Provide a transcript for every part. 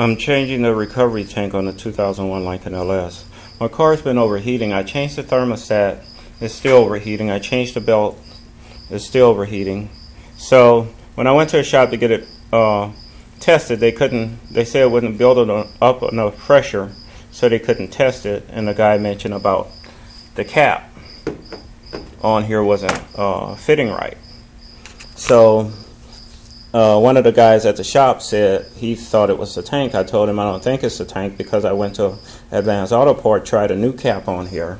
I'm changing the recovery tank on the 2001 Lincoln LS. My car's been overheating. I changed the thermostat. It's still overheating. I changed the belt. It's still overheating. So when I went to a shop to get it tested, they said it wouldn't build up enough pressure, so they couldn't test it. And the guy mentioned about the cap on here wasn't fitting right. So one of the guys at the shop said he thought it was the tank. I told him I don't think it's the tank because I went to Advanced Auto Part, tried a new cap on here,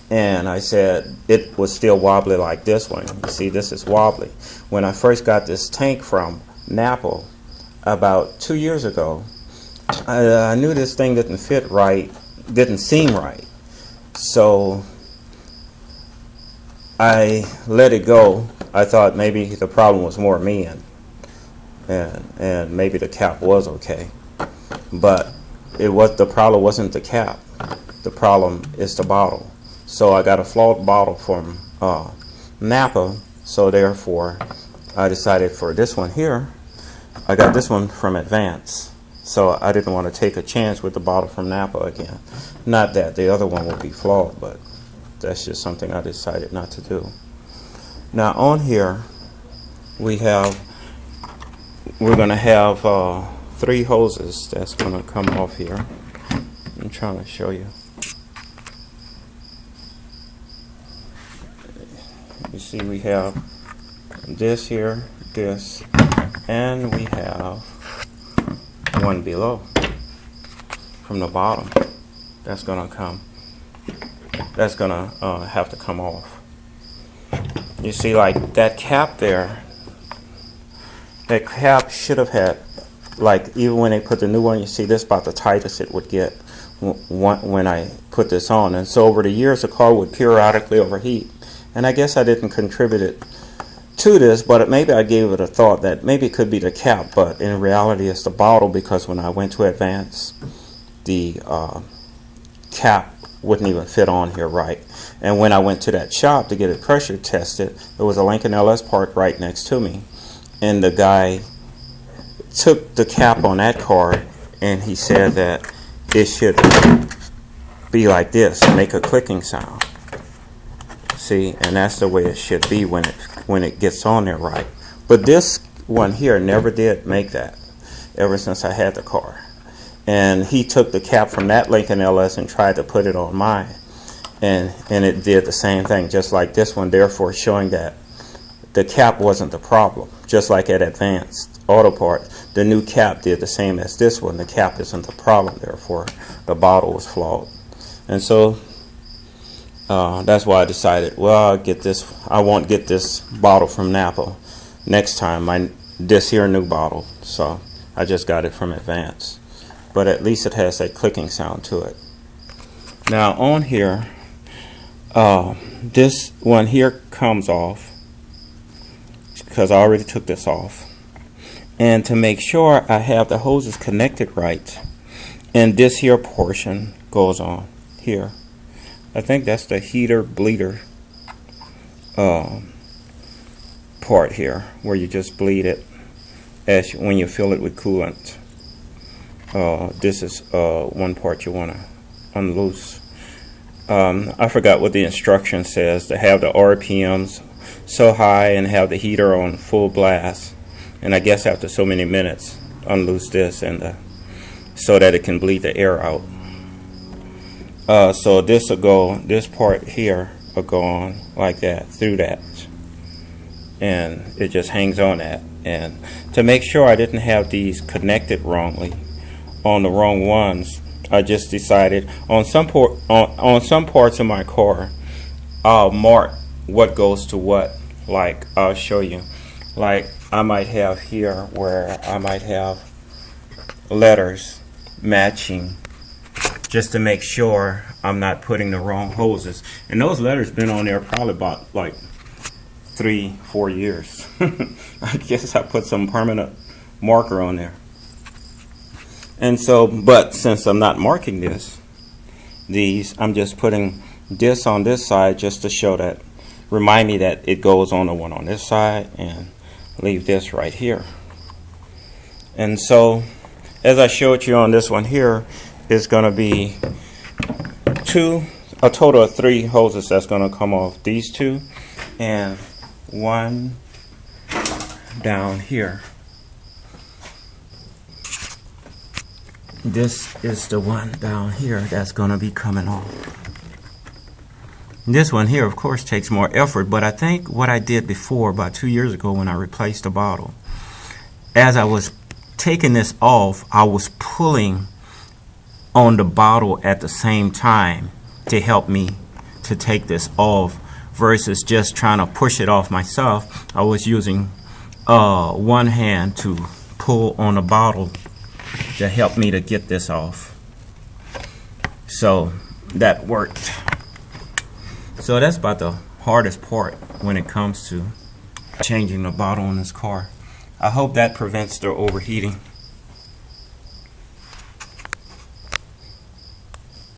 and I said it was still wobbly like this one. You see, this is wobbly. When I first got this tank from Napa about 2 years ago, I knew this thing didn't fit right, didn't seem right. So I let it go. I thought maybe the problem was more me and maybe the cap was okay, but the problem wasn't the cap. The problem is the bottle. So I got a flawed bottle from Napa, so therefore I decided for this one here, I got this one from Advance, so I didn't want to take a chance with the bottle from Napa again. Not that the other one would be flawed, but that's just something I decided not to do. Now on here we're going to have 3 hoses that's going to come off here. I'm trying to show you. You see we have this here, this, and we have one below from the bottom. That's going to have to come off. You see, like that cap there, that cap should have had, like, even when they put the new one, you see this about the tightest it would get when I put this on. And so over the years the car would periodically overheat, and I guess I didn't contribute it to this, but maybe I gave it a thought that maybe it could be the cap, but in reality it's the bottle, because when I went to Advance, the cap wouldn't even fit on here right. And when I went to that shop to get it pressure tested, there was a Lincoln LS part right next to me, and the guy took the cap on that car and he said that it should be like this, make a clicking sound. See, and that's the way it should be when it gets on there right. But this one here never did make that ever since I had the car. And he took the cap from that Lincoln LS and tried to put it on mine, and it did the same thing, just like this one, therefore showing that the cap wasn't the problem. Just like at Advanced Auto Parts, the new cap did the same as this one. The cap isn't the problem, therefore the bottle was flawed. And so that's why I decided, well, I won't get this bottle from Napa next time. This here new bottle, so I just got it from Advance. But at least it has that clicking sound to it. Now on here, this one here comes off, because I already took this off. And to make sure I have the hoses connected right, and this here portion goes on here. I think that's the heater bleeder part here, where you just bleed it when you fill it with coolant. This is one part you want to unloose. I forgot what the instruction says, to have the RPMs so high and have the heater on full blast, and I guess after so many minutes unloose this and so that it can bleed the air out. So this part here will go on like that, through that, and it just hangs on that. And to make sure I didn't have these connected wrongly on the wrong ones, I just decided on some parts of my car, I'll mark what goes to what. Like, I'll show you, like I might have here where I might have letters matching, just to make sure I'm not putting the wrong hoses. And those letters been on there probably about like 3-4 years. I guess I put some permanent marker on there. And so, but since I'm not marking these, I'm just putting this on this side just to show that, remind me that it goes on the one on this side, and leave this right here. And so as I showed you on this one here, is going to be a total of 3 hoses that's going to come off. These 2 and 1 down here. This is the one down here that's going to be coming off. This one here, of course, takes more effort, but I think what I did before, about 2 years ago when I replaced the bottle, as I was taking this off, I was pulling on the bottle at the same time to help me to take this off versus just trying to push it off myself. I was using one hand to pull on the bottle to help me to get this off. So that worked. So that's about the hardest part when it comes to changing the bottle in this car. I hope that prevents the overheating.